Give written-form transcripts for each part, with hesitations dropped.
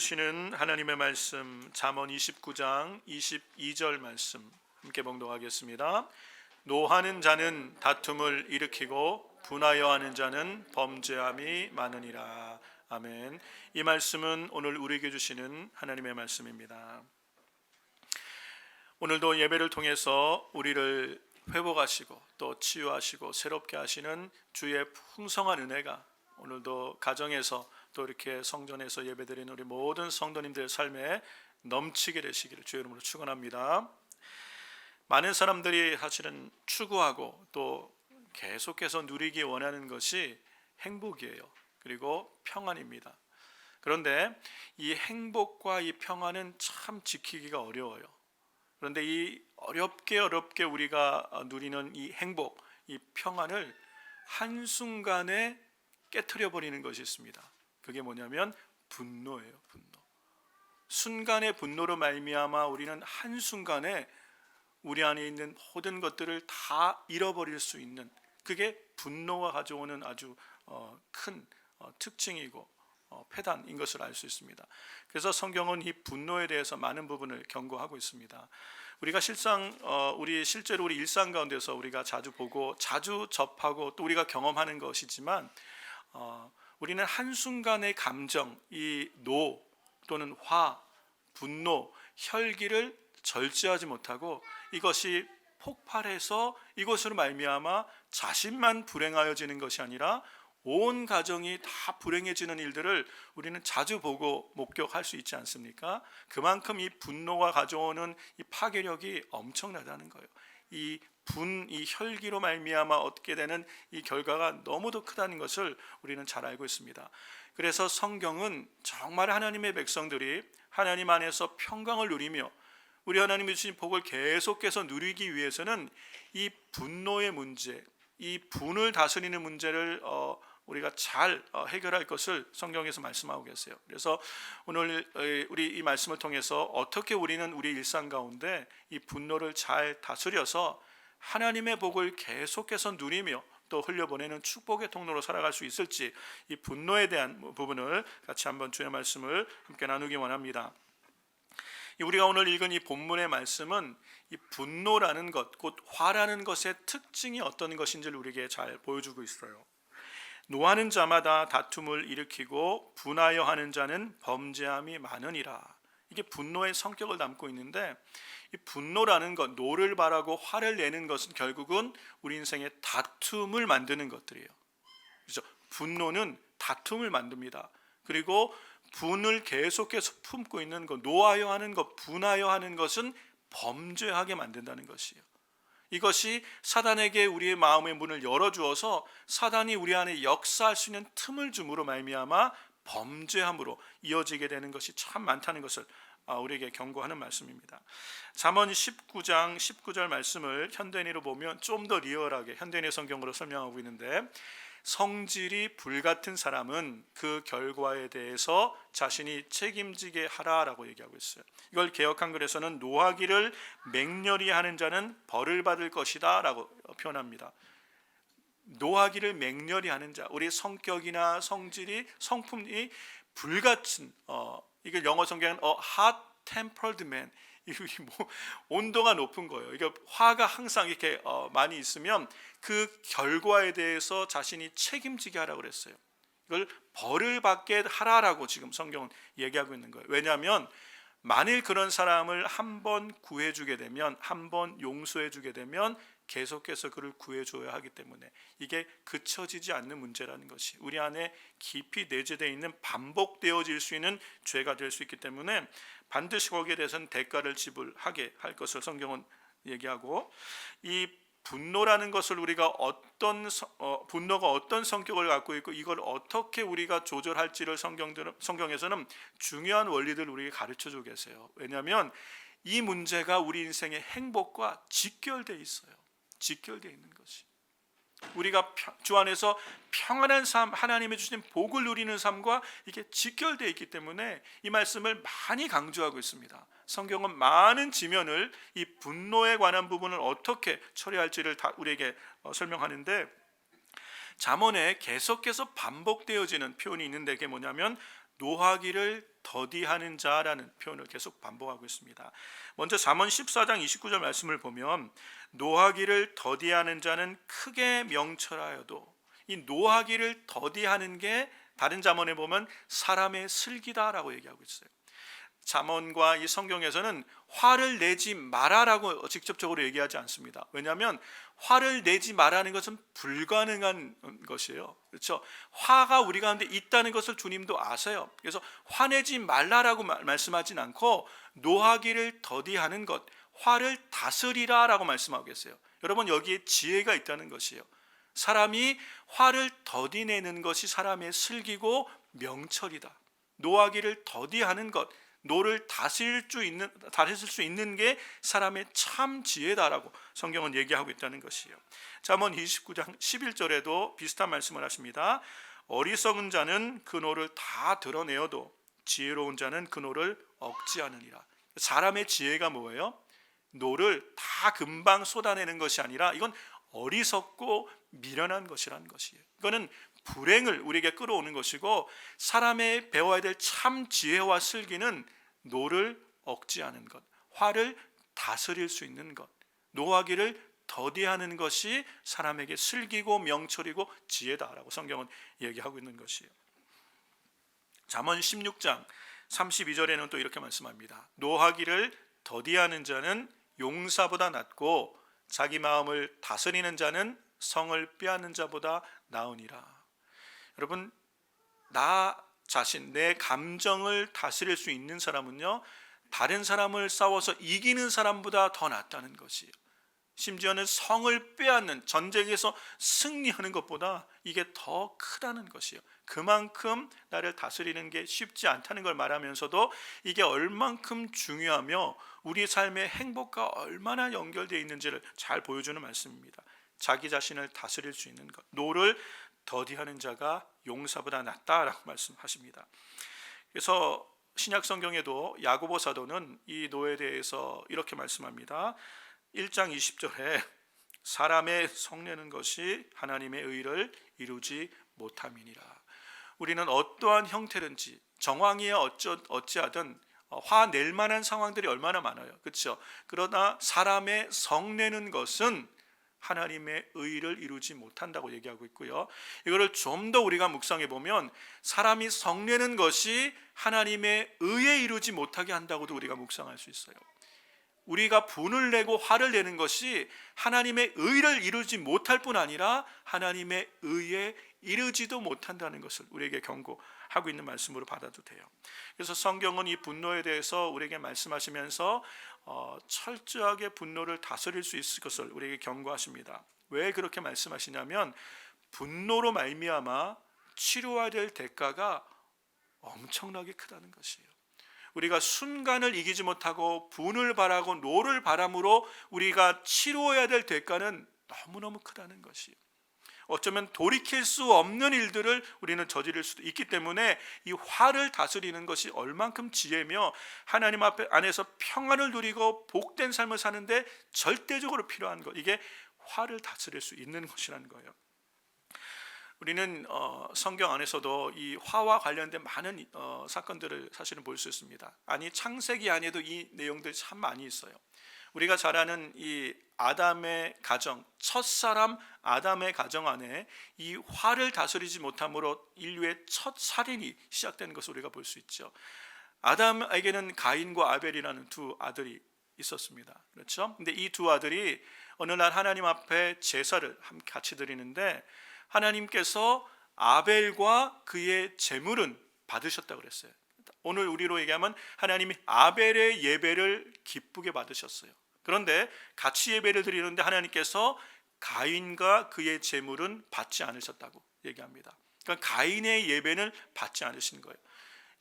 주시는 하나님의 말씀 잠언 29장 22절 말씀 함께 봉독하겠습니다. 노하는 자는 다툼을 일으키고 분하여 하는 자는 범죄함이 많으니라. 아멘. 이 말씀은 오늘 우리에게 주시는 하나님의 말씀입니다. 오늘도 예배를 통해서 우리를 회복하시고 또 치유하시고 새롭게 하시는 주의 풍성한 은혜가 오늘도 가정에서 또 이렇게 성전에서 예배드리는 우리 모든 성도님들의 삶에 넘치게 되시기를 주의 이름으로 축원합니다. 많은 사람들이 사실은 추구하고 또 계속해서 누리기 원하는 것이 행복이에요. 그리고 평안입니다. 그런데 이 행복과 이 평안은 참 지키기가 어려워요. 그런데 이 어렵게 우리가 누리는 이 행복, 이 평안을 한순간에 깨트려 버리는 것이 있습니다. 그게 뭐냐면 분노예요. 분노. 순간의 분노로 말미암아 우리는 한순간에 우리 안에 있는 모든 것들을 다 잃어버릴 수 있는, 그게 분노가 가져오는 아주 큰 특징이고 폐단인 것을 알 수 있습니다. 그래서 성경은 이 분노에 대해서 많은 부분을 경고하고 있습니다. 우리가 실제로 우리 일상 가운데서 우리가 자주 보고 자주 접하고 또 우리가 경험하는 것이지만 우리는 한순간의 감정, 이 노 또는 화, 분노, 혈기를 절제하지 못하고 이것이 폭발해서 이것으로 말미암아 자신만 불행하여지는 것이 아니라 온 가정이 다 불행해지는 일들을 우리는 자주 보고 목격할 수 있지 않습니까? 그만큼 이 분노가 가져오는 이 파괴력이 엄청나다는 거예요. 이 혈기로 말미암아 얻게 되는 이 결과가 너무도 크다는 것을 우리는 잘 알고 있습니다. 그래서 성경은 정말 하나님의 백성들이 하나님 안에서 평강을 누리며 우리 하나님이 주신 복을 계속해서 누리기 위해서는 이 분노의 문제, 이 분을 다스리는 문제를 우리가 잘 해결할 것을 성경에서 말씀하고 계세요. 그래서 오늘 우리 이 말씀을 통해서 어떻게 우리는 우리 일상 가운데 이 분노를 잘 다스려서 하나님의 복을 계속해서 누리며 또 흘려보내는 축복의 통로로 살아갈 수 있을지, 이 분노에 대한 부분을 같이 한번 주의 말씀을 함께 나누기 원합니다. 우리가 오늘 읽은 이 본문의 말씀은 이 분노라는 것, 곧 화라는 것의 특징이 어떤 것인지를 우리에게 잘 보여주고 있어요. 노하는 자마다 다툼을 일으키고 분하여 하는 자는 범죄함이 많으니라. 이게 분노의 성격을 담고 있는데, 이 분노라는 것, 노를 바라고 화를 내는 것은 결국은 우리 인생의 다툼을 만드는 것들이에요. 그렇죠? 분노는 다툼을 만듭니다. 그리고 분을 계속해서 품고 있는 것, 노하여 하는 것, 분하여 하는 것은 범죄하게 만든다는 것이에요. 이것이 사단에게 우리의 마음의 문을 열어주어서 사단이 우리 안에 역사할 수 있는 틈을 줌으로 말미암아 범죄함으로 이어지게 되는 것이 참 많다는 것을 우리에게 경고하는 말씀입니다. 잠언 19장 19절 말씀을 현대인으로 보면 좀 더 리얼하게 현대인의 성경으로 설명하고 있는데, 성질이 불같은 사람은 그 결과에 대해서 자신이 책임지게 하라라고 얘기하고 있어요. 이걸 개역 한글에서는 노하기를 맹렬히 하는 자는 벌을 받을 것이다 라고 표현합니다. 노하기를 맹렬히 하는 자, 우리 성격이나 성질이, 성품이 불같은, 이걸 영어 성경은 hot tempered man, 이게 온도가 높은 거예요. 이게 화가 항상 이렇게 많이 있으면 그 결과에 대해서 자신이 책임지게 하라고 그랬어요. 이걸 벌을 받게 하라라고 지금 성경은 얘기하고 있는 거예요. 왜냐하면 만일 그런 사람을 한번 구해주게 되면, 한번 용서해주게 되면 계속해서 그를 구해줘야 하기 때문에 이게 그쳐지지 않는 문제라는 것이 우리 안에 깊이 내재되어 있는, 반복되어질 수 있는 죄가 될 수 있기 때문에 반드시 거기에 대해서는 대가를 지불하게 할 것을 성경은 얘기하고, 이 분노라는 것을 우리가 분노가 어떤 성격을 갖고 있고 이걸 어떻게 우리가 조절할지를 성경에서는 중요한 원리들을 우리에게 가르쳐주고 계세요. 왜냐하면 이 문제가 우리 인생의 행복과 직결되어 있어요. 직결되어 있는 것이, 우리가 주 안에서 평안한 삶, 하나님의 주신 복을 누리는 삶과 이게 직결되어 있기 때문에 이 말씀을 많이 강조하고 있습니다. 성경은 많은 지면을, 이 분노에 관한 부분을 어떻게 처리할지를 다 우리에게 설명하는데, 잠언에 계속해서 반복되어지는 표현이 있는데 그게 뭐냐면 노하기를 더디하는 자라는 표현을 계속 반복하고 있습니다. 먼저 잠언 14장 29절 말씀을 보면 노하기를 더디하는 자는 크게 명철하여도, 이 노하기를 더디하는 게 다른 잠언에 보면 사람의 슬기다라고 얘기하고 있어요. 잠언과 이 성경에서는 화를 내지 마라라고 직접적으로 얘기하지 않습니다. 왜냐하면 화를 내지 마라는 것은 불가능한 것이에요. 그렇죠? 화가 우리 가운데 있다는 것을 주님도 아세요. 그래서 화내지 말라라고 말씀하진 않고 노하기를 더디하는 것, 화를 다스리라라고 말씀하고 계세요. 여러분, 여기에 지혜가 있다는 것이에요. 사람이 화를 더디내는 것이 사람의 슬기고 명철이다. 노하기를 더디하는 것, 노를 다스릴 수 있는 게 사람의 참 지혜다라고 성경은 얘기하고 있다는 것이에요. 잠언 29장 11절에도 비슷한 말씀을 하십니다. 어리석은 자는 그 노를 다 드러내어도 지혜로운 자는 그 노를 억제하느니라. 사람의 지혜가 뭐예요? 노를 다 금방 쏟아내는 것이 아니라 이건 어리석고 미련한 것이라는 것이에요. 이거는 불행을 우리에게 끌어오는 것이고, 사람의 배워야 될 참 지혜와 슬기는 노를 억제하는 것, 화를 다스릴 수 있는 것, 노하기를 더디하는 것이 사람에게 슬기고 명철이고 지혜다라고 성경은 얘기하고 있는 것이에요. 잠언 16장 32절에는 또 이렇게 말씀합니다. 노하기를 더디하는 자는 용사보다 낫고 자기 마음을 다스리는 자는 성을 빼앗는 자보다 나으니라. 여러분, 나 자신, 내 감정을 다스릴 수 있는 사람은요, 다른 사람을 싸워서 이기는 사람보다 더 낫다는 것이에요. 심지어는 성을 빼앗는, 전쟁에서 승리하는 것보다 이게 더 크다는 것이에요. 그만큼 나를 다스리는 게 쉽지 않다는 걸 말하면서도 이게 얼만큼 중요하며 우리 삶의 행복과 얼마나 연결되어 있는지를 잘 보여주는 말씀입니다. 자기 자신을 다스릴 수 있는 것, 노를 더디하는 자가 용사보다 낫다라고 말씀하십니다. 그래서 신약 성경에도 야고보 사도는 이 노에 대해서 이렇게 말씀합니다. 1장 20절에 사람의 성내는 것이 하나님의 의를 이루지 못함이니라. 우리는 어떠한 형태든지 정황이야 어찌하든 화낼 만한 상황들이 얼마나 많아요. 그렇죠? 그러나 사람의 성내는 것은 하나님의 의를 이루지 못한다고 얘기하고 있고요. 이거를 좀 더 우리가 묵상해 보면 사람이 성내는 것이 하나님의 의에 이루지 못하게 한다고도 우리가 묵상할 수 있어요. 우리가 분을 내고 화를 내는 것이 하나님의 의를 이루지 못할 뿐 아니라 하나님의 의에 이르지도 못한다는 것을 우리에게 경고하고 있는 말씀으로 받아도 돼요. 그래서 성경은 이 분노에 대해서 우리에게 말씀하시면서 철저하게 분노를 다스릴 수 있을 것을 우리에게 경고하십니다. 왜 그렇게 말씀하시냐면 분노로 말미암아 치료해야 될 대가가 엄청나게 크다는 것이에요. 우리가 순간을 이기지 못하고 분을 바라고 노를 바람으로 우리가 치료해야 될 대가는 너무너무 크다는 것이에요. 어쩌면 돌이킬 수 없는 일들을 우리는 저지를 수도 있기 때문에 이 화를 다스리는 것이 얼만큼 지혜며 하나님 앞에 안에서 평안을 누리고 복된 삶을 사는데 절대적으로 필요한 것, 이게 화를 다스릴 수 있는 것이라는 거예요. 우리는 성경 안에서도 이 화와 관련된 많은 사건들을 사실은 볼 수 있습니다. 아니, 창세기 안에도 이 내용들이 참 많이 있어요. 우리가 잘 아는 이 아담의 가정, 첫사람 아담의 가정 안에 이 화를 다스리지 못함으로 인류의 첫 살인이 시작되는 것을 우리가 볼 수 있죠. 아담에게는 가인과 아벨이라는 두 아들이 있었습니다. 그렇죠? 근데 이 두 아들이 어느 날 하나님 앞에 제사를 같이 드리는데 하나님께서 아벨과 그의 제물은 받으셨다고 그랬어요. 오늘 우리로 얘기하면 하나님이 아벨의 예배를 기쁘게 받으셨어요. 그런데 같이 예배를 드리는데 하나님께서 가인과 그의 제물은 받지 않으셨다고 얘기합니다. 그러니까 가인의 예배는 받지 않으신 거예요.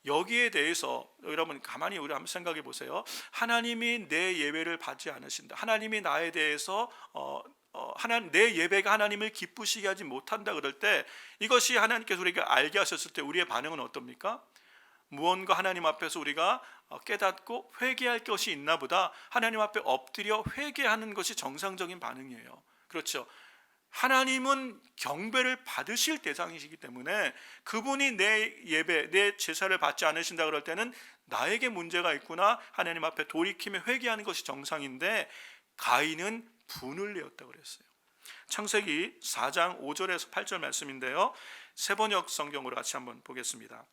여기에 대해서 여러분 가만히 우리 한번 생각해 보세요. 하나님이 내 예배를 받지 않으신다. 하나님이 나에 대해서 내 예배가 하나님을 기쁘시게 하지 못한다 그럴 때, 이것이 하나님께서 우리가 알게 하셨을 때 우리의 반응은 어떻습니까? 무언가 하나님 앞에서 우리가 깨닫고 회개할 것이 있나 보다 하나님 앞에 엎드려 회개하는 것이 정상적인 반응이에요. 그렇죠? 하나님은 경배를 받으실 대상이시기 때문에 그분이 내 예배, 내 제사를 받지 않으신다 그럴 때는 나에게 문제가 있구나, 하나님 앞에 돌이키며 회개하는 것이 정상인데 가인은 분을 내었다 그랬어요. 창세기 4장 5절에서 8절 말씀인데요, 세번역 성경으로 같이 한번 보겠습니다.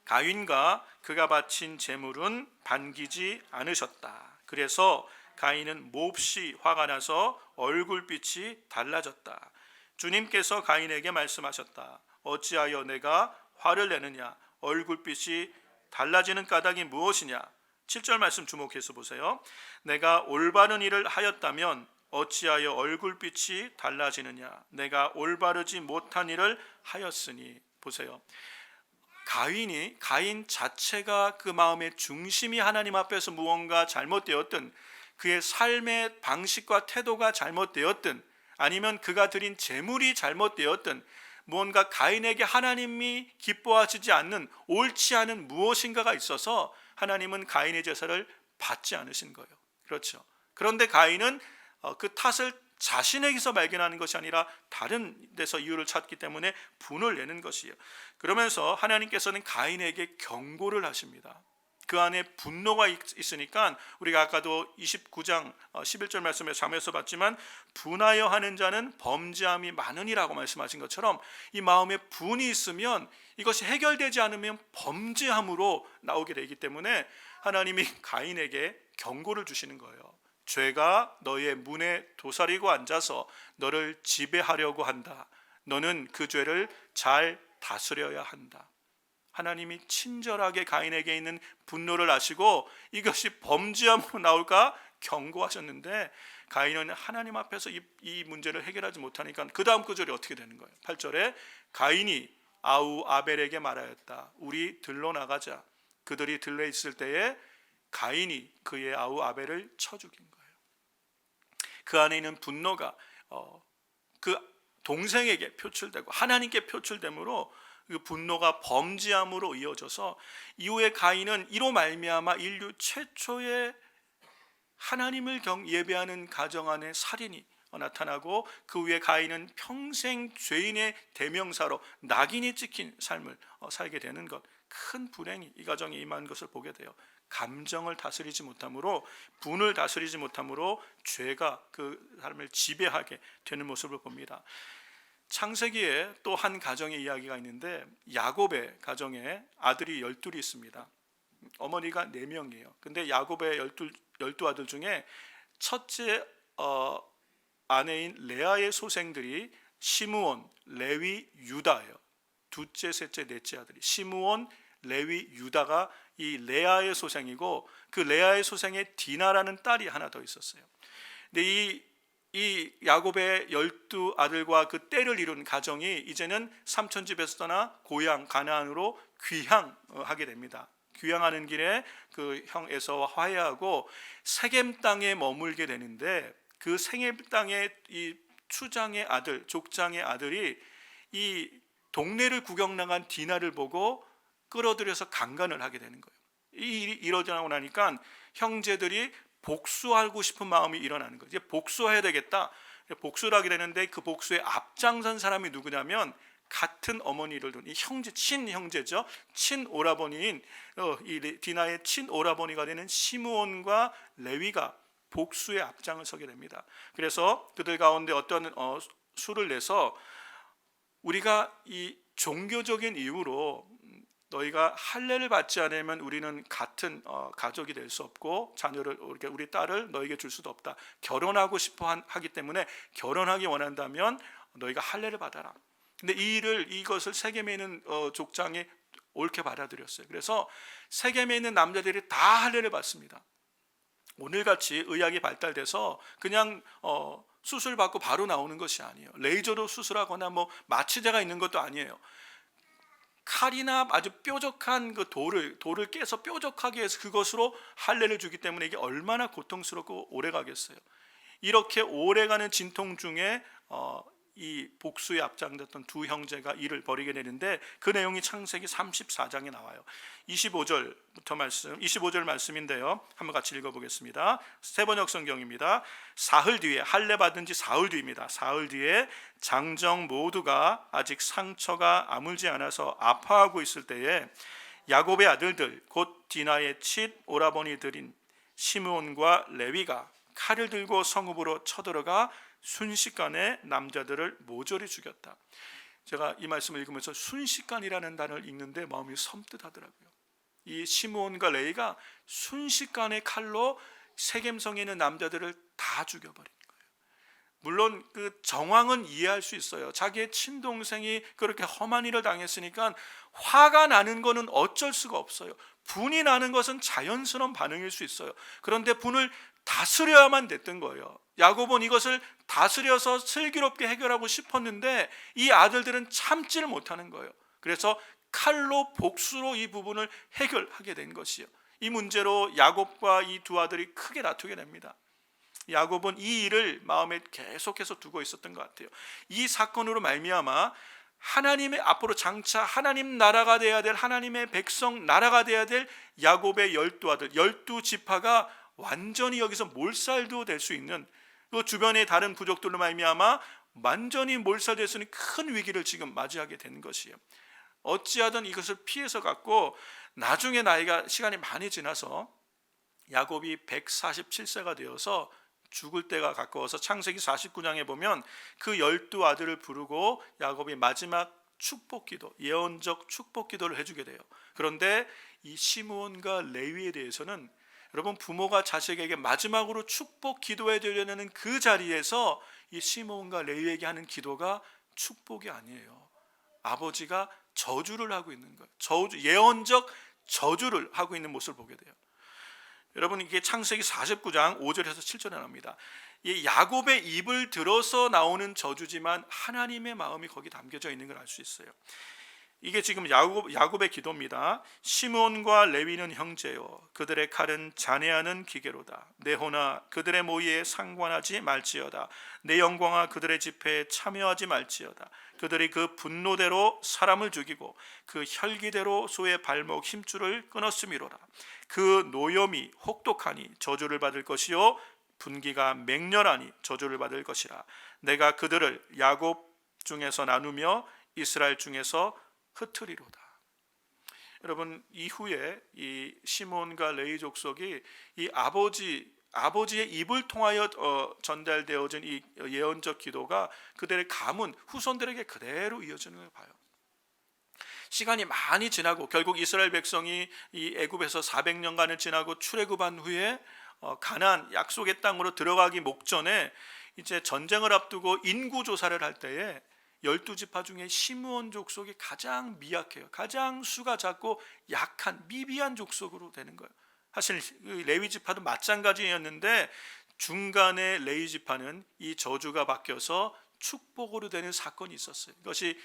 가인과 그가 바친 제물은 반기지 않으셨다. 그래서 가인은 몹시 화가 나서 얼굴빛이 달라졌다. 주님께서 가인에게 말씀하셨다. 어찌하여 내가 화를 내느냐? 얼굴빛이 달라지는 까닭이 무엇이냐? 7절 말씀 주목해서 보세요. 내가 올바른 일을 하였다면 어찌하여 얼굴빛이 달라지느냐? 내가 올바르지 못한 일을 하였으니. 보세요. 가인 자체가 그 마음의 중심이 하나님 앞에서 무언가 잘못되었든, 그의 삶의 방식과 태도가 잘못되었든, 아니면 그가 드린 제물이 잘못되었든, 무언가 가인에게 하나님이 기뻐하시지 않는 옳지 않은 무엇인가가 있어서 하나님은 가인의 제사를 받지 않으신 거예요. 그렇죠. 그런데 가인은 그 탓을 자신에게서 발견하는 것이 아니라 다른 데서 이유를 찾기 때문에 분을 내는 것이에요. 그러면서 하나님께서는 가인에게 경고를 하십니다. 그 안에 분노가 있으니까, 우리가 아까도 29장 11절 말씀에 잠에서 봤지만 분하여 하는 자는 범죄함이 많으니라고 말씀하신 것처럼, 이 마음에 분이 있으면 이것이 해결되지 않으면 범죄함으로 나오게 되기 때문에 하나님이 가인에게 경고를 주시는 거예요. 죄가 너의 문에 도사리고 앉아서 너를 지배하려고 한다. 너는 그 죄를 잘 다스려야 한다. 하나님이 친절하게 가인에게 있는 분노를 아시고 이것이 범죄함으로 나올까 경고하셨는데, 가인은 하나님 앞에서 이 문제를 해결하지 못하니까 그 다음 구절이 어떻게 되는 거예요? 8절에 가인이 아우 아벨에게 말하였다. 우리 들러 나가자. 그들이 들러 있을 때에 가인이 그의 아우 아벨을 쳐 죽인 거예요. 그 안에 있는 분노가 그 동생에게 표출되고 하나님께 표출되므로 그 분노가 범죄함으로 이어져서 이후에 가인은 이로 말미암아 인류 최초의 하나님을 예배하는 가정 안에 살인이 나타나고, 그 후에 가인은 평생 죄인의 대명사로 낙인이 찍힌 삶을 살게 되는 것, 큰 불행이 이 가정에 임한 것을 보게 돼요. 감정을 다스리지 못함으로, 분을 다스리지 못함으로 죄가 그 삶을 지배하게 되는 모습을 봅니다. 창세기에 또 한 가정의 이야기가 있는데, 야곱의 가정에 아들이 12이 있습니다. 어머니가 4명이에요. 근데 야곱의 12 아들 중에 첫째 아내인 레아의 소생들이 시므온, 레위, 유다예요. 둘째, 셋째, 넷째 아들이 시므온, 레위, 유다가 이 레아의 소생이고, 그 레아의 소생에 디나라는 딸이 하나 더 있었어요. 근데 이 야곱의 12 아들과 그 때를 이룬 가정이 이제는 삼촌 집에서 떠나 고향 가나안으로 귀향하게 됩니다. 귀향하는 길에 그 형 에서와 화해하고 세겜 땅에 머물게 되는데, 그 세겜 땅의 이 추장의 아들, 족장의 아들이 이 동네를 구경 나간 디나를 보고 끌어들여서 강간을 하게 되는 거예요. 이 일이 일어나고 나니까 형제들이 복수하고 싶은 마음이 일어나는 거예요. 이제 복수해야 되겠다. 복수를 하게 되는데, 그 복수에 앞장선 사람이 누구냐면 같은 어머니를 둔 이 형제, 친형제죠. 친오라버니인 이 디나의 친오라버니가 되는 시므온과 레위가 복수의 앞장을 서게 됩니다. 그래서 그들 가운데 어떤 수를 내서, 우리가 이 종교적인 이유로 너희가 할례를 받지 않으면 우리는 같은 가족이 될 수 없고 자녀를, 우리 딸을 너에게 줄 수도 없다. 결혼하고 싶어 하기 때문에 결혼하기 원한다면 너희가 할례를 받아라. 근데 이것을 세겜에 있는 족장이 옳게 받아들였어요. 그래서 세겜에 있는 남자들이 다 할례를 받습니다. 오늘같이 의학이 발달돼서 그냥 수술 받고 바로 나오는 것이 아니에요. 레이저로 수술하거나 뭐 마취제가 있는 것도 아니에요. 칼이나 아주 뾰족한 그 돌을 깨서 뾰족하게 해서 그것으로 할례를 주기 때문에 이게 얼마나 고통스럽고 오래 가겠어요. 이렇게 오래가는 진통 중에 이 복수에 앞장섰던 두 형제가 일을 벌이게 되는데 그 내용이 창세기 34장에 나와요. 25절 말씀인데요. 한번 같이 읽어보겠습니다. 세번역 성경입니다. 사흘 뒤에, 할례 받은 지 사흘 뒤입니다. 사흘 뒤에 장정 모두가 아직 상처가 아물지 않아서 아파하고 있을 때에 야곱의 아들들 곧 디나의 칫 오라버니들인 시므온과 레위가 칼을 들고 성읍으로 쳐들어가 순식간에 남자들을 모조리 죽였다. 제가 이 말씀을 읽으면서 순식간이라는 단어를 읽는데 마음이 섬뜩하더라고요. 이 시므온과 레위가 순식간에 칼로 세겜성에 있는 남자들을 다 죽여버린 거예요. 물론 그 정황은 이해할 수 있어요. 자기의 친동생이 그렇게 험한 일을 당했으니까 화가 나는 것은 어쩔 수가 없어요. 분이 나는 것은 자연스러운 반응일 수 있어요. 그런데 분을 다스려야만 됐던 거예요. 야곱은 이것을 다스려서 슬기롭게 해결하고 싶었는데 이 아들들은 참지를 못하는 거예요. 그래서 칼로 복수로 이 부분을 해결하게 된 것이요. 이 문제로 야곱과 이 두 아들이 크게 다투게 됩니다. 야곱은 이 일을 마음에 계속해서 두고 있었던 것 같아요. 이 사건으로 말미암아 하나님의 앞으로 장차 하나님 나라가 돼야 될, 하나님의 백성 나라가 돼야 될 야곱의 12아들 12지파가 완전히 여기서 몰살도 될 수 있는, 그 주변의 다른 부족들로 말미암아 완전히 몰살될 수 있는 큰 위기를 지금 맞이하게 된 것이에요. 어찌하든 이것을 피해서 갔고, 나중에 시간이 많이 지나서 야곱이 147세가 되어서 죽을 때가 가까워서 창세기 49장에 보면 그 12아들을 부르고 야곱이 마지막 축복기도, 예언적 축복기도를 해주게 돼요. 그런데 이 시므온과 레위에 대해서는, 여러분, 부모가 자식에게 마지막으로 축복 기도해 드리려는 그 자리에서 이 시므온과 레위에게 하는 기도가 축복이 아니에요. 아버지가 저주를 하고 있는 거예요. 예언적 저주를 하고 있는 모습을 보게 돼요. 여러분, 이게 창세기 49장 5절에서 7절에 나옵니다. 이 야곱의 입을 들어서 나오는 저주지만 하나님의 마음이 거기 담겨져 있는 걸 알 수 있어요. 이게 지금 야곱의 기도입니다. 시므온과 레위는 형제요, 그들의 칼은 잔해하는 기계로다. 내 호나 그들의 모의에 상관하지 말지어다. 내 영광아 그들의 집회에 참여하지 말지어다. 그들이 그 분노대로 사람을 죽이고 그 혈기대로 소의 발목 힘줄을 끊었음이로라. 그 노염이 혹독하니 저주를 받을 것이요, 분기가 맹렬하니 저주를 받을 것이라. 내가 그들을 야곱 중에서 나누며 이스라엘 중에서 흩으리로다. 여러분, 이후에 이 시므온과 레위 족속이 이 아버지의 입을 통하여 전달되어진 이 예언적 기도가 그들의 가문 후손들에게 그대로 이어지는 걸 봐요. 시간이 많이 지나고 결국 이스라엘 백성이 이 애굽에서 400년간을 지나고 출애굽한 후에 가나안 약속의 땅으로 들어가기 목전에 이제 전쟁을 앞두고 인구 조사를 할 때에 12지파 중에 시므온 족속이 가장 미약해요. 가장 수가 작고 약한 미비한 족속으로 되는 거예요. 사실 레위 지파도 마찬가지였는데 중간에 레위 지파는 이 저주가 바뀌어서 축복으로 되는 사건이 있었어요. 이것이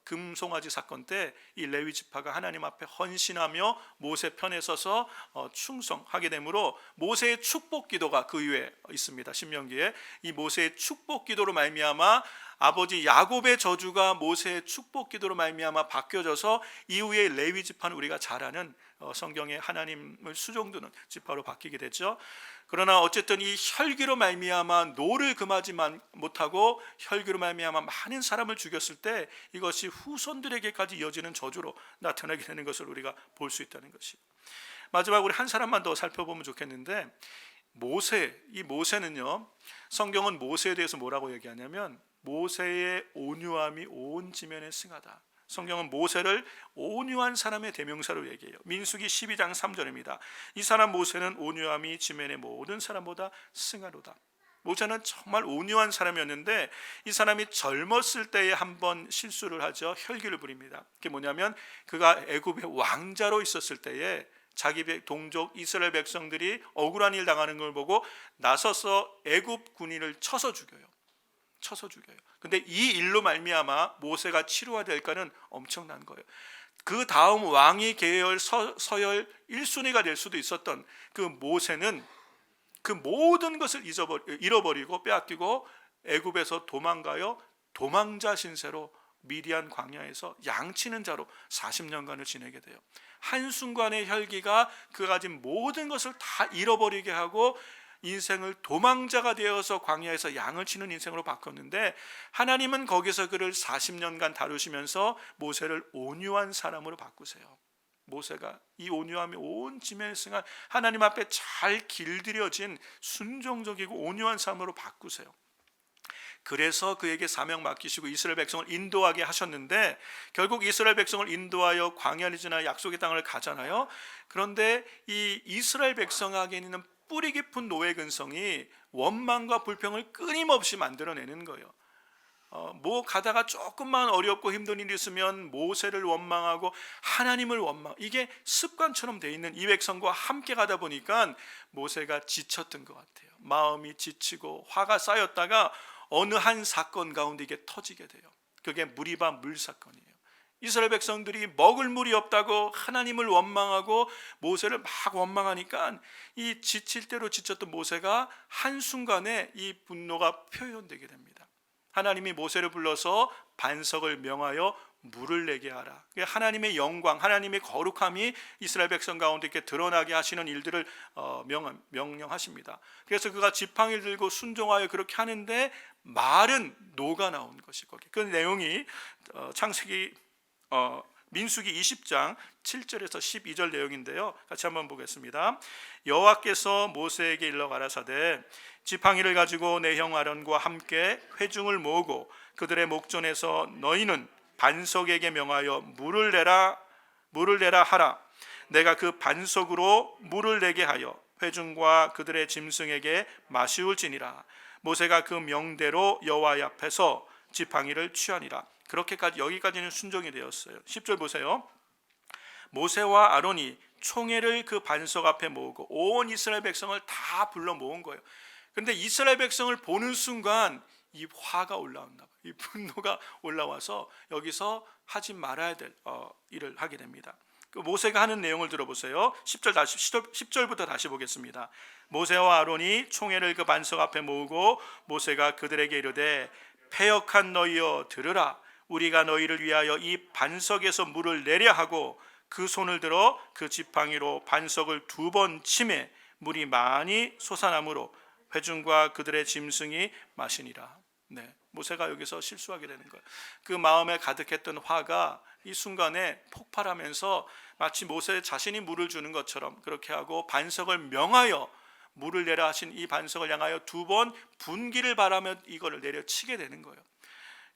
금송아지 사건 때 이 레위 지파가 하나님 앞에 헌신하며 모세 편에 서서 충성하게 되므로 모세의 축복 기도가 그 이후에 있습니다. 신명기에 이 모세의 축복 기도로 말미암아 아버지 야곱의 저주가 모세의 축복 기도로 말미암아 바뀌어져서 이후에 레위 지파는 우리가 잘 아는 성경에 하나님을 수종두는 지파로 바뀌게 됐죠. 그러나 어쨌든 이 혈기로 말미암아 노를 금하지 못하고 혈기로 말미암아 많은 사람을 죽였을 때 이것이 후손들에게까지 이어지는 저주로 나타나게 되는 것을 우리가 볼 수 있다는 것이. 마지막으로 한 사람만 더 살펴보면 좋겠는데, 이 모세는요, 성경은 모세에 대해서 뭐라고 얘기하냐면 모세의 온유함이 온 지면에 승하다. 성경은 모세를 온유한 사람의 대명사로 얘기해요. 민수기 12장 3절입니다. 이 사람 모세는 온유함이 지면의 모든 사람보다 승하로다. 모세는 정말 온유한 사람이었는데 이 사람이 젊었을 때에 한번 실수를 하죠. 혈기를 부립니다. 그게 뭐냐면 그가 애굽의 왕자로 있었을 때에 자기 동족 이스라엘 백성들이 억울한 일 당하는 걸 보고 나서서 애굽 군인을 쳐서 죽여요. 근데 이 일로 말미암아 모세가 치료가 될까는 엄청난 거예요. 그 다음 왕위 계열 서열 1순위가 될 수도 있었던 그 모세는 그 모든 것을 잃어버리고 빼앗기고 애굽에서 도망가요. 도망자 신세로 미디안 광야에서 양치는 자로 40년간을 지내게 돼요. 한순간의 혈기가 그가 가진 모든 것을 다 잃어버리게 하고 인생을 도망자가 되어서 광야에서 양을 치는 인생으로 바꿨는데, 하나님은 거기서 그를 40년간 다루시면서 모세를 온유한 사람으로 바꾸세요. 모세가 이 온유함이 온 지면에 승한 하나님 앞에 잘 길들여진 순종적이고 온유한 삶으로 바꾸세요. 그래서 그에게 사명 맡기시고 이스라엘 백성을 인도하게 하셨는데, 결국 이스라엘 백성을 인도하여 광야를 지나 약속의 땅을 가잖아요. 그런데 이 이스라엘 백성에게는 뿌리 깊은 노예 근성이 원망과 불평을 끊임없이 만들어내는 거예요. 뭐 가다가 조금만 어렵고 힘든 일이 있으면 모세를 원망하고 하나님을 원망, 이게 습관처럼 돼 있는 이 백성과 함께 가다 보니까 모세가 지쳤던 것 같아요. 마음이 지치고 화가 쌓였다가 어느 한 사건 가운데 이게 터지게 돼요. 그게 무리바 물 사건이에요. 이스라엘 백성들이 먹을 물이 없다고 하나님을 원망하고 모세를 막 원망하니까 이 지칠 대로 지쳤던 모세가 한순간에 이 분노가 표현되게 됩니다. 하나님이 모세를 불러서 반석을 명하여 물을 내게 하라. 하나님의 영광, 하나님의 거룩함이 이스라엘 백성 가운데 이렇게 드러나게 하시는 일들을 명령하십니다. 그래서 그가 지팡이를 들고 순종하여 그렇게 하는데 말은 노가 나온 것이고, 그 내용이 창세기 민수기 20장 7절에서 12절 내용인데요. 같이 한번 보겠습니다. 여호와께서 모세에게 일러 가라사대 지팡이를 가지고 내 형 아론과 함께 회중을 모으고 그들의 목전에서 너희는 반석에게 명하여 물을 내라 하라. 내가 그 반석으로 물을 내게 하여 회중과 그들의 짐승에게 마시울지니라. 모세가 그 명대로 여호와 앞에서 지팡이를 취하니라. 그렇게까지 여기까지는 순종이 되었어요. 10절 보세요. 모세와 아론이 총회를 그 반석 앞에 모으고 온 이스라엘 백성을 다 불러 모은 거예요. 그런데 이스라엘 백성을 보는 순간 이 화가 올라온다. 이 분노가 올라와서 여기서 하지 말아야 될 일을 하게 됩니다. 그 모세가 하는 내용을 들어보세요. 10절부터 다시 보겠습니다. 모세와 아론이 총회를 그 반석 앞에 모으고 모세가 그들에게 이르되 패역한 너희여 들으라. 우리가 너희를 위하여 이 반석에서 물을 내려 하고 그 손을 들어 그 지팡이로 반석을 2번 치매 물이 많이 솟아나므로 회중과 그들의 짐승이 마시니라. 네, 모세가 여기서 실수하게 되는 거예요. 그 마음에 가득했던 화가 이 순간에 폭발하면서 마치 모세 자신이 물을 주는 것처럼 그렇게 하고 반석을 명하여 물을 내라 하신 이 반석을 향하여 2번 분기를 바라며 이거를 내려치게 되는 거예요.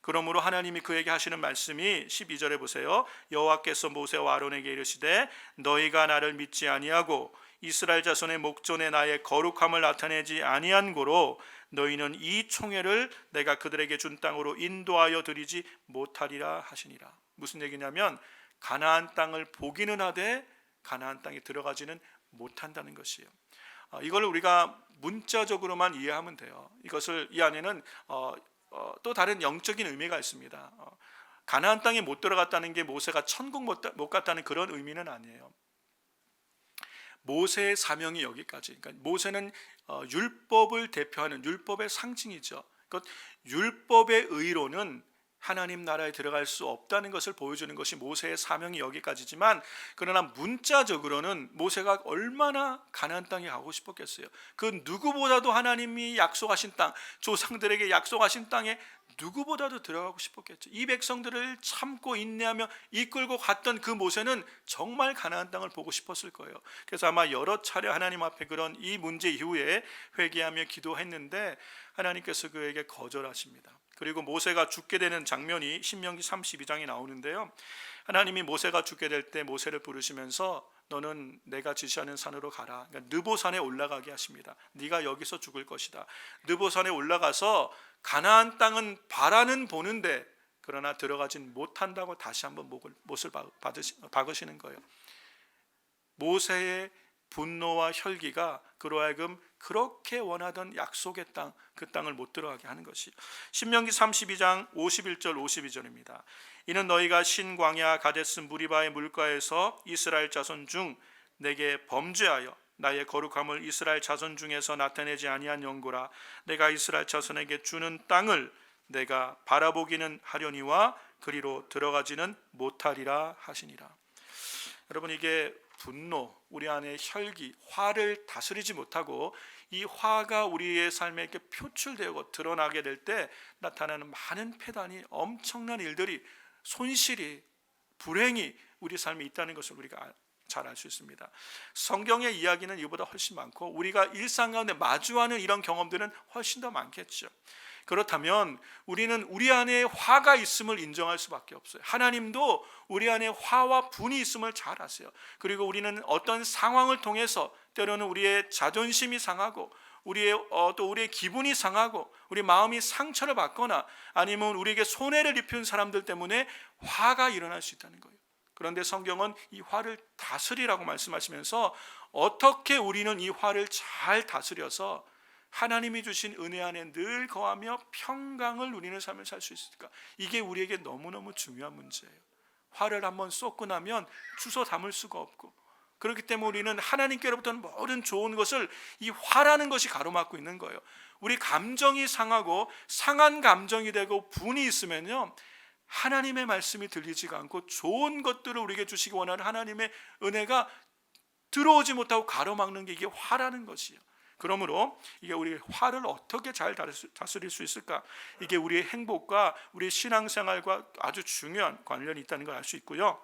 그러므로 하나님이 그에게 하시는 말씀이 12절에 보세요. 여호와께서 모세와 아론에게 이르시되 너희가 나를 믿지 아니하고 이스라엘 자손의 목전에 나의 거룩함을 나타내지 아니한 고로 너희는 이 총회를 내가 그들에게 준 땅으로 인도하여 드리지 못하리라 하시니라. 무슨 얘기냐면 가나안 땅을 보기는 하되 가나안 땅에 들어가지는 못한다는 것이에요. 이걸 우리가 문자적으로만 이해하면 돼요. 이것을 이 안에는 또 다른 영적인 의미가 있습니다. 가나안 땅에 못 들어갔다는 게 모세가 천국 못 갔다는 그런 의미는 아니에요. 모세의 사명이 여기까지. 그러니까 모세는 율법을 대표하는 율법의 상징이죠. 그러니까 율법의 의로는 하나님 나라에 들어갈 수 없다는 것을 보여주는 것이 모세의 사명이 여기까지지만, 그러나 문자적으로는 모세가 얼마나 가나안 땅에 가고 싶었겠어요. 그 누구보다도 하나님이 약속하신 땅, 조상들에게 약속하신 땅에 누구보다도 들어가고 싶었겠죠. 이 백성들을 참고 인내하며 이끌고 갔던 그 모세는 정말 가나안 땅을 보고 싶었을 거예요. 그래서 아마 여러 차례 하나님 앞에 그런 이 문제 이후에 회개하며 기도했는데 하나님께서 그에게 거절하십니다. 그리고 모세가 죽게 되는 장면이 신명기 32장에 나오는데요. 하나님이 모세가 죽게 될 때 모세를 부르시면서 너는 내가 지시하는 산으로 가라. 그러니까 느보산에 올라가게 하십니다. 네가 여기서 죽을 것이다. 느보산에 올라가서 가나안 땅은 바라는 보는데 그러나 들어가진 못한다고 다시 한번 못을 박으시는 거예요. 모세의 분노와 혈기가 그로 하여금 그렇게 원하던 약속의 땅, 그 땅을 못 들어가게 하는 것이 신명기 32장 51절 52절입니다. 이는 너희가 신광야 가데스 무리바의 물가에서 이스라엘 자손 중 내게 범죄하여 나의 거룩함을 이스라엘 자손 중에서 나타내지 아니한 영고라. 내가 이스라엘 자손에게 주는 땅을 내가 바라보기는 하려니와 그리로 들어가지는 못하리라 하시니라. 여러분, 이게 분노, 우리 안에 혈기, 화를 다스리지 못하고 이 화가 우리의 삶에 이렇게 표출되고 드러나게 될 때 나타나는 많은 폐단이, 엄청난 일들이, 손실이, 불행이 우리 삶에 있다는 것을 우리가 잘 알 수 있습니다. 성경의 이야기는 이보다 훨씬 많고 우리가 일상 가운데 마주하는 이런 경험들은 훨씬 더 많겠죠. 그렇다면 우리는 우리 안에 화가 있음을 인정할 수밖에 없어요. 하나님도 우리 안에 화와 분이 있음을 잘 아세요. 그리고 우리는 어떤 상황을 통해서 때로는 우리의 자존심이 상하고 또 우리의 기분이 상하고 우리 마음이 상처를 받거나 아니면 우리에게 손해를 입힌 사람들 때문에 화가 일어날 수 있다는 거예요. 그런데 성경은 이 화를 다스리라고 말씀하시면서 어떻게 우리는 이 화를 잘 다스려서 하나님이 주신 은혜 안에 늘 거하며 평강을 누리는 삶을 살 수 있을까? 이게 우리에게 너무너무 중요한 문제예요. 화를 한번 쏟고 나면 주워 담을 수가 없고, 그렇기 때문에 우리는 하나님께로부터는 모든 좋은 것을 이 화라는 것이 가로막고 있는 거예요. 우리 감정이 상하고 상한 감정이 되고 분이 있으면요, 하나님의 말씀이 들리지가 않고 좋은 것들을 우리에게 주시기 원하는 하나님의 은혜가 들어오지 못하고 가로막는 게 이게 화라는 것이에요. 그러므로 이게 우리 화를 어떻게 잘 다스릴 수 있을까? 이게 우리의 행복과 우리의 신앙생활과 아주 중요한 관련이 있다는 걸 알 수 있고요.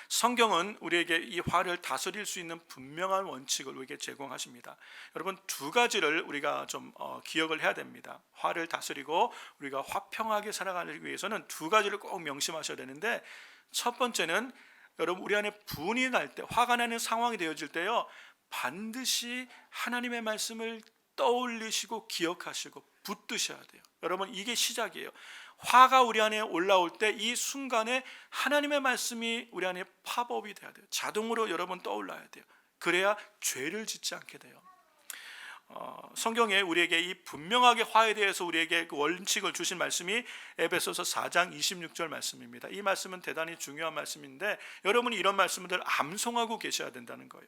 성경은 우리에게 이 화를 다스릴 수 있는 분명한 원칙을 우리에게 제공하십니다. 여러분, 두 가지를 우리가 좀 기억을 해야 됩니다. 화를 다스리고 우리가 화평하게 살아가기 위해서는 두 가지를 꼭 명심하셔야 되는데, 첫 번째는 여러분, 우리 안에 분이 날 때, 화가 나는 상황이 되어질 때요, 반드시 하나님의 말씀을 떠올리시고 기억하시고 붙드셔야 돼요. 여러분, 이게 시작이에요. 화가 우리 안에 올라올 때 이 순간에 하나님의 말씀이 우리 안에 팝업이 돼야 돼요. 자동으로 여러분 떠올라야 돼요. 그래야 죄를 짓지 않게 돼요. 성경에 우리에게 이 분명하게 화에 대해서 우리에게 그 원칙을 주신 말씀이 에베소서 4장 26절 말씀입니다. 이 말씀은 대단히 중요한 말씀인데 여러분이 이런 말씀들 암송하고 계셔야 된다는 거예요.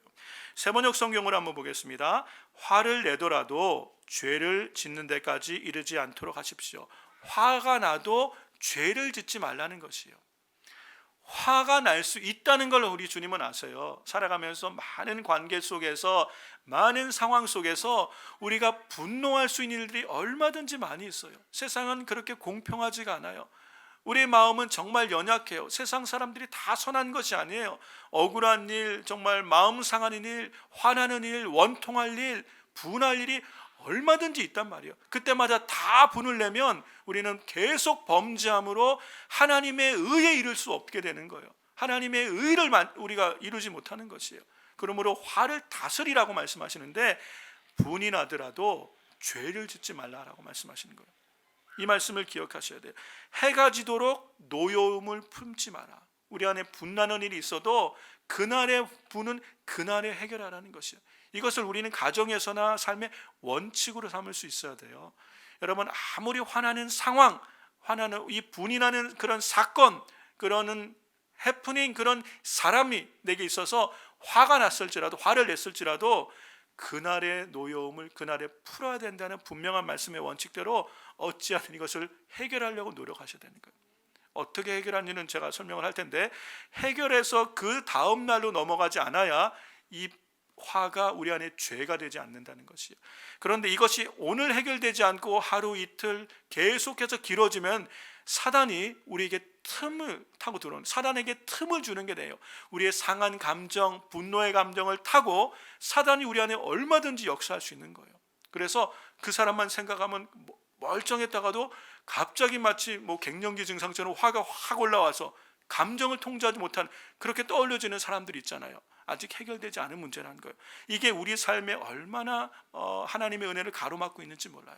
세번역 성경으로 한번 보겠습니다. 화를 내더라도 죄를 짓는 데까지 이르지 않도록 하십시오. 화가 나도 죄를 짓지 말라는 것이에요. 화가 날 수 있다는 걸 우리 주님은 아세요. 살아가면서 많은 관계 속에서, 많은 상황 속에서 우리가 분노할 수 있는 일들이 얼마든지 많이 있어요. 세상은 그렇게 공평하지가 않아요. 우리의 마음은 정말 연약해요. 세상 사람들이 다 선한 것이 아니에요. 억울한 일, 정말 마음 상하는 일, 화나는 일, 원통할 일, 분할 일이 얼마든지 있단 말이에요. 그때마다 다 분을 내면 우리는 계속 범죄함으로 하나님의 의에 이를 수 없게 되는 거예요. 하나님의 의를 우리가 이루지 못하는 것이에요. 그러므로 화를 다스리라고 말씀하시는데, 분이 나더라도 죄를 짓지 말라라고 말씀하시는 거예요. 이 말씀을 기억하셔야 돼요. 해가 지도록 노여움을 품지 마라. 우리 안에 분나는 일이 있어도 그날의 분은 그날에 해결하라는 것이에요. 이것을 우리는 가정에서나 삶의 원칙으로 삼을 수 있어야 돼요. 여러분, 아무리 화나는 상황, 화나는 이 분이 나는 그런 사건, 그런 해프닝, 그런 사람이 내게 있어서 화가 났을지라도, 화를 냈을지라도 그날의 노여움을 그날에 풀어야 된다는 분명한 말씀의 원칙대로 어찌하든 이것을 해결하려고 노력하셔야 되는 거예요. 어떻게 해결하는지는 제가 설명을 할 텐데, 해결해서 그 다음 날로 넘어가지 않아야 이 화가 우리 안에 죄가 되지 않는다는 것이에요. 그런데 이것이 오늘 해결되지 않고 하루 이틀 계속해서 길어지면 사단이 우리에게 틈을 타고 들어오는, 사단에게 틈을 주는 게 돼요. 우리의 상한 감정, 분노의 감정을 타고 사단이 우리 안에 얼마든지 역사할 수 있는 거예요. 그래서 그 사람만 생각하면 멀쩡했다가도 갑자기 마치 갱년기 증상처럼 화가 확 올라와서 감정을 통제하지 못한, 그렇게 떠올려지는 사람들이 있잖아요. 아직 해결되지 않은 문제라는 거예요. 이게 우리 삶에 얼마나 하나님의 은혜를 가로막고 있는지 몰라요.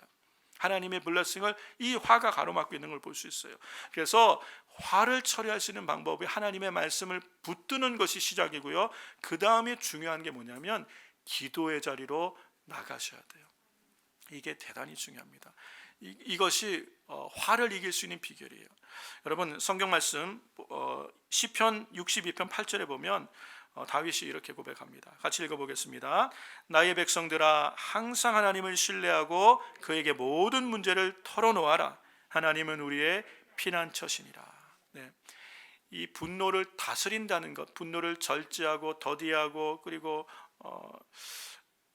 하나님의 블레싱을 이 화가 가로막고 있는 걸 볼 수 있어요. 그래서 화를 처리할 수 있는 방법이 하나님의 말씀을 붙드는 것이 시작이고요. 그 다음에 중요한 게 뭐냐면 기도의 자리로 나가셔야 돼요. 이게 대단히 중요합니다. 이것이 화를 이길 수 있는 비결이에요. 여러분, 성경 말씀 시편 62편 8절에 보면 다윗이 이렇게 고백합니다. 같이 읽어보겠습니다. 나의 백성들아, 항상 하나님을 신뢰하고 그에게 모든 문제를 털어놓아라. 하나님은 우리의 피난처시니라. 네. 이 분노를 다스린다는 것, 분노를 절제하고 더디하고 그리고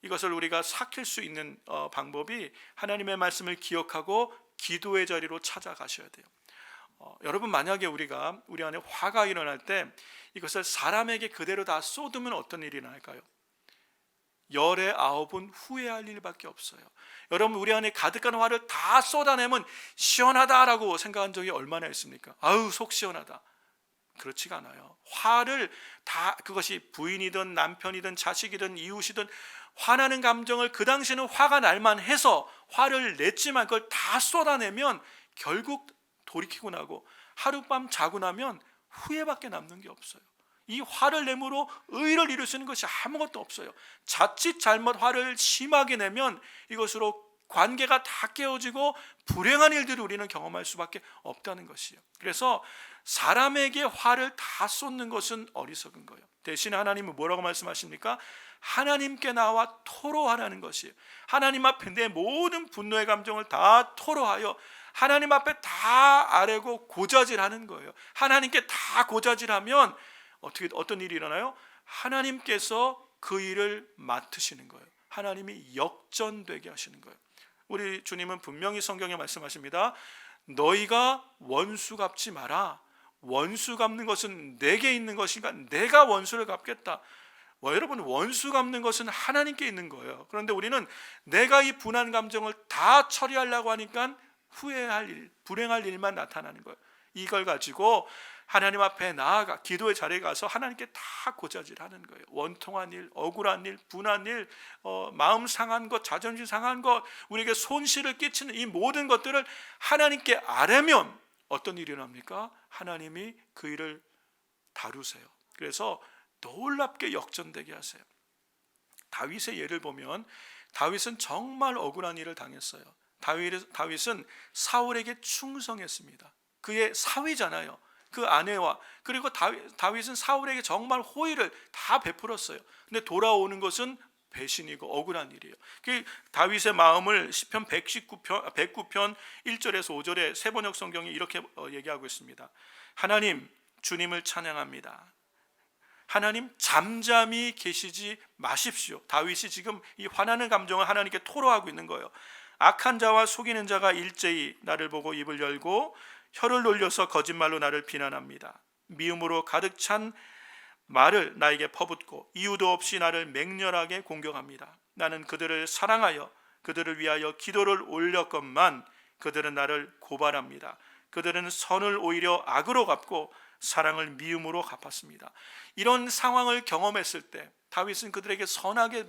이것을 우리가 삭힐 수 있는 방법이 하나님의 말씀을 기억하고 기도의 자리로 찾아가셔야 돼요. 여러분, 만약에 우리 안에 화가 일어날 때 이것을 사람에게 그대로 다 쏟으면 어떤 일이 날까요? 열의 9은 후회할 일밖에 없어요. 여러분, 우리 안에 가득한 화를 다 쏟아내면 시원하다라고 생각한 적이 얼마나 있습니까? 아우, 속 시원하다. 그렇지가 않아요. 화를 다, 그것이 부인이든 남편이든 자식이든 이웃이든, 화나는 감정을 그 당시에는 화가 날만 해서 화를 냈지만 그걸 다 쏟아내면 결국 돌이키고 나고 하룻밤 자고 나면 후회밖에 남는 게 없어요. 이 화를 내므로 의를 이룰 수 있는 것이 아무것도 없어요. 자칫 잘못 화를 심하게 내면 이것으로 관계가 다 깨어지고 불행한 일들을 우리는 경험할 수밖에 없다는 것이에요. 그래서 사람에게 화를 다 쏟는 것은 어리석은 거예요. 대신 하나님은 뭐라고 말씀하십니까? 하나님께 나와 토로하라는 것이에요. 하나님 앞에 내 모든 분노의 감정을 다 토로하여 하나님 앞에 다 아뢰고 고자질하는 거예요. 하나님께 다 고자질하면 어떤 일이 일어나요? 하나님께서 그 일을 맡으시는 거예요. 하나님이 역전되게 하시는 거예요. 우리 주님은 분명히 성경에 말씀하십니다. 너희가 원수 갚지 마라. 원수 갚는 것은 내게 있는 것인가? 내가 원수를 갚겠다. 여러분, 원수 갚는 것은 하나님께 있는 거예요. 그런데 우리는 내가 이 분한 감정을 다 처리하려고 하니까 후회할 일, 불행할 일만 나타나는 거예요. 이걸 가지고 하나님 앞에 나아가 기도의 자리에 가서 하나님께 다 고자질하는 거예요. 원통한 일, 억울한 일, 분한 일, 마음 상한 것, 자존심 상한 것, 우리에게 손실을 끼치는 이 모든 것들을 하나님께 아뢰면 어떤 일이 일어납니까? 하나님이 그 일을 다루세요. 그래서 놀랍게 역전되게 하세요. 다윗의 예를 보면 다윗은 정말 억울한 일을 당했어요. 다윗은 사울에게 충성했습니다. 그의 사위잖아요. 그 아내와, 그리고 다윗은 사울에게 정말 호의를 다 베풀었어요. 근데 돌아오는 것은 배신이고 억울한 일이에요. 그 다윗의 마음을 시편 109편 1절에서 5절에 세번역 성경이 이렇게 얘기하고 있습니다. 하나님, 주님을 찬양합니다. 하나님, 잠잠히 계시지 마십시오. 다윗이 지금 이 화나는 감정을 하나님께 토로하고 있는 거예요. 악한 자와 속이는 자가 일제히 나를 보고 입을 열고 혀를 놀려서 거짓말로 나를 비난합니다. 미움으로 가득 찬 말을 나에게 퍼붓고 이유도 없이 나를 맹렬하게 공격합니다. 나는 그들을 사랑하여 그들을 위하여 기도를 올렸건만 그들은 나를 고발합니다. 그들은 선을 오히려 악으로 갚고 사랑을 미움으로 갚았습니다. 이런 상황을 경험했을 때 다윗은 그들에게 선하게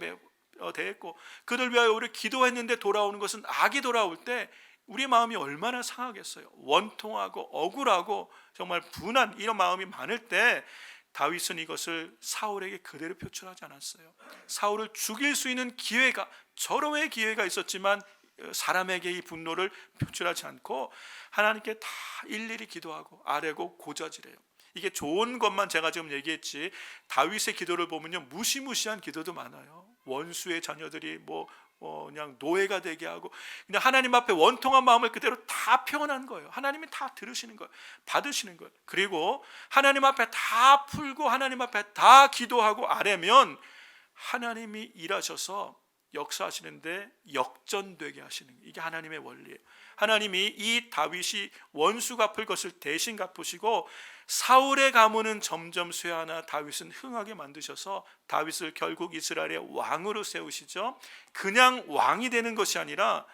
대했고 그들 위하여 오히려 기도했는데 돌아오는 것은 악이 돌아올 때 우리 마음이 얼마나 상하겠어요. 원통하고 억울하고 정말 분한 이런 마음이 많을 때 다윗은 이것을 사울에게 그대로 표출하지 않았어요. 사울을 죽일 수 있는 기회가, 절호의 기회가 있었지만 사람에게 이 분노를 표출하지 않고 하나님께 다 일일이 기도하고 아뢰고 고자질해요. 이게 좋은 것만 제가 지금 얘기했지, 다윗의 기도를 보면요, 무시무시한 기도도 많아요. 원수의 자녀들이 그냥 노예가 되게 하고 그냥 하나님 앞에 원통한 마음을 그대로 다 표현한 거예요. 하나님이 다 들으시는 거예요. 받으시는 거예요. 그리고 하나님 앞에 다 풀고 하나님 앞에 다 기도하고 아뢰면 하나님이 일하셔서 역사하시는데 역전되게 하시는, 이게 하나님의 원리예요. 하나님이 이 다윗이 원수 갚을 것을 대신 갚으시고 사울의 가문은 점점 쇠하나 다윗은 흥하게 만드셔서 다윗을 결국 이스라엘의 왕으로 세우시죠. 그냥 왕이 되는 것이 아니라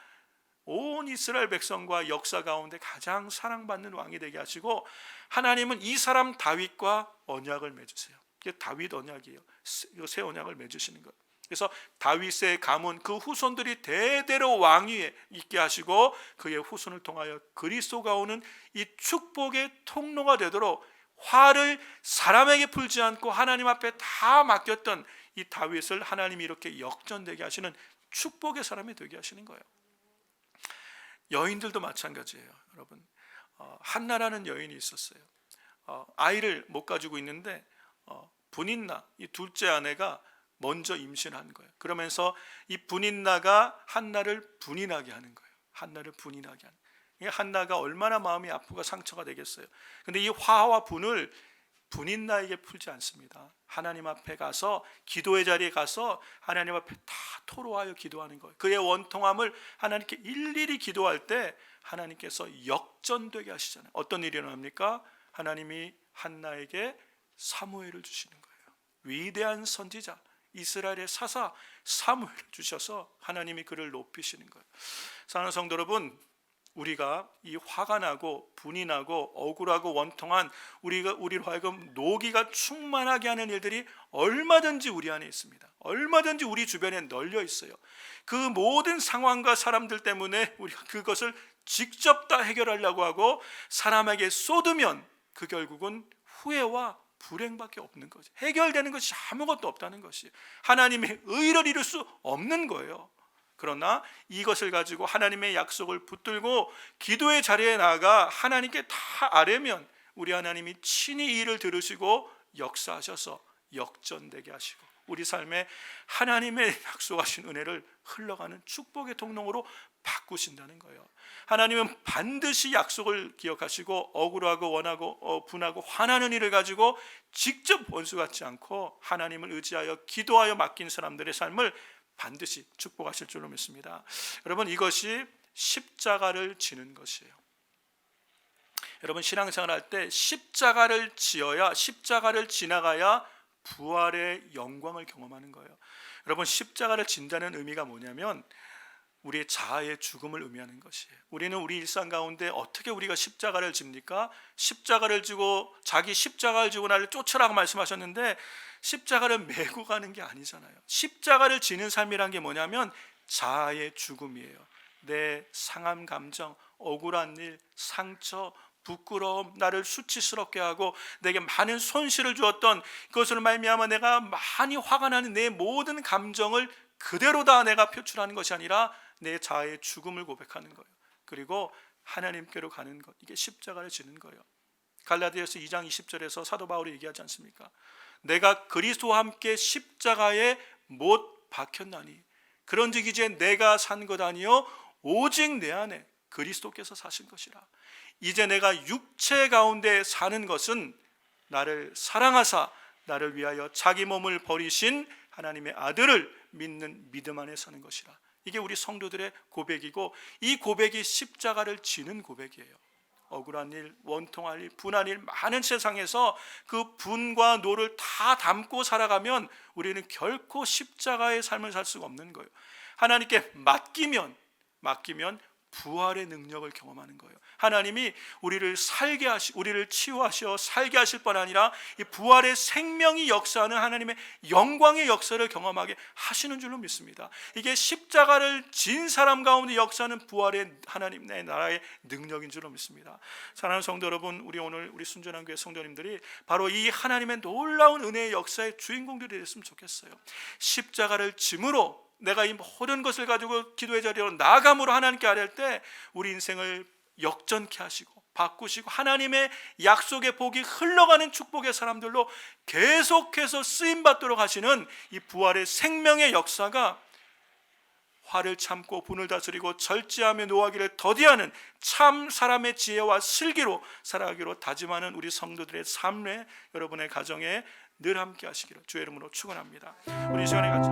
온 이스라엘 백성과 역사 가운데 가장 사랑받는 왕이 되게 하시고 하나님은 이 사람 다윗과 언약을 맺으세요. 이게 다윗 언약이에요. 새 언약을 맺으시는 거예요. 그래서 다윗의 가문, 그 후손들이 대대로 왕위에 있게 하시고 그의 후손을 통하여 그리스도가 오는 이 축복의 통로가 되도록 화를 사람에게 풀지 않고 하나님 앞에 다 맡겼던 이 다윗을 하나님이 이렇게 역전되게 하시는 축복의 사람이 되게 하시는 거예요. 여인들도 마찬가지예요. 여러분, 한나라는 여인이 있었어요. 아이를 못 가지고 있는데 분인나, 이 둘째 아내가 먼저 임신한 거예요. 그러면서 이 분인나가 한나를 분인하게 하는 거예요. 한나를 분인하게 하는. 이 한나가 얼마나 마음이 아프고 상처가 되겠어요. 근데 이 화와 분을 분인 나에게 풀지 않습니다. 하나님 앞에 가서, 기도의 자리에 가서 하나님 앞에 다 토로하여 기도하는 거예요. 그의 원통함을 하나님께 일일이 기도할 때 하나님께서 역전되게 하시잖아요. 어떤 일이 일어납니까? 하나님이 한나에게 사무엘을 주시는 거예요. 위대한 선지자, 이스라엘의 사사 사무엘을 주셔서 하나님이 그를 높이시는 거예요. 사랑하는 성도 여러분, 우리가 이 화가 나고 분이 나고 억울하고 원통한 우리로 하여금 노기가 충만하게 하는 일들이 얼마든지 우리 안에 있습니다. 얼마든지 우리 주변에 널려 있어요. 그 모든 상황과 사람들 때문에 우리가 그것을 직접 다 해결하려고 하고 사람에게 쏟으면 그 결국은 후회와 불행밖에 없는 거지. 해결되는 것이 아무것도 없다는 것이, 하나님의 의를 이룰 수 없는 거예요. 그러나 이것을 가지고 하나님의 약속을 붙들고 기도의 자리에 나아가 하나님께 다 아뢰면 우리 하나님이 친히 이 일을 들으시고 역사하셔서 역전되게 하시고 우리 삶에 하나님의 약속하신 은혜를 흘러가는 축복의 통로로 바꾸신다는 거예요. 하나님은 반드시 약속을 기억하시고 억울하고 원하고 분하고 화나는 일을 가지고 직접 원수같지 않고 하나님을 의지하여 기도하여 맡긴 사람들의 삶을 반드시 축복하실 줄로 믿습니다. 여러분, 이것이 십자가를 지는 것이에요. 여러분, 신앙생활 할 때 십자가를 지어야, 십자가를 지나가야 부활의 영광을 경험하는 거예요. 여러분, 십자가를 진다는 의미가 뭐냐면 우리의 자아의 죽음을 의미하는 것이에요. 우리는 우리 일상 가운데 어떻게 우리가 십자가를 집니까? 십자가를 지고, 자기 십자가를 지고 나를 쫓으라고 말씀하셨는데 십자가를 메고 가는 게 아니잖아요. 십자가를 지는 삶이란 게 뭐냐면 자아의 죽음이에요. 내 상한 감정, 억울한 일, 상처, 부끄러움, 나를 수치스럽게 하고 내게 많은 손실을 주었던 그것으로 말미암아 내가 많이 화가 나는 내 모든 감정을 그대로 다 내가 표출하는 것이 아니라 내 자아의 죽음을 고백하는 거예요. 그리고 하나님께로 가는 것, 이게 십자가를 지는 거예요. 갈라디아서 2장 20절에서 사도 바울이 얘기하지 않습니까? 내가 그리스도와 함께 십자가에 못 박혔나니 그런즉 이제 내가 산 것 아니요 오직 내 안에 그리스도께서 사신 것이라. 이제 내가 육체 가운데 사는 것은 나를 사랑하사 나를 위하여 자기 몸을 버리신 하나님의 아들을 믿는 믿음 안에 사는 것이라. 이게 우리 성도들의 고백이고 이 고백이 십자가를 지는 고백이에요. 억울한 일, 원통할 일, 분한 일 많은 세상에서 그 분과 노를 다 담고 살아가면 우리는 결코 십자가의 삶을 살 수가 없는 거예요. 하나님께 맡기면 부활의 능력을 경험하는 거예요. 하나님이 우리를 살게 우리를 치유하셔 살게 하실 뿐 아니라 이 부활의 생명이 역사하는 하나님의 영광의 역사를 경험하게 하시는 줄로 믿습니다. 이게 십자가를 진 사람 가운데 역사하는 부활의 하나님의 나라의 능력인 줄로 믿습니다. 사랑하는 성도 여러분, 우리 순전한 교회 성도님들이 바로 이 하나님의 놀라운 은혜의 역사의 주인공들이 됐으면 좋겠어요. 십자가를 짐으로 내가 이 모든 것을 가지고 기도의 자리로 나아감으로 하나님께 아뢰할 때 우리 인생을 역전케 하시고 바꾸시고 하나님의 약속의 복이 흘러가는 축복의 사람들로 계속해서 쓰임받도록 하시는 이 부활의 생명의 역사가 화를 참고 분을 다스리고 절제하며 노하기를 더디하는 참 사람의 지혜와 슬기로 살아가기로 다짐하는 우리 성도들의 삶에, 여러분의 가정에 늘 함께 하시기를 주의 이름으로 축원합니다. 우리 이 시간에 같이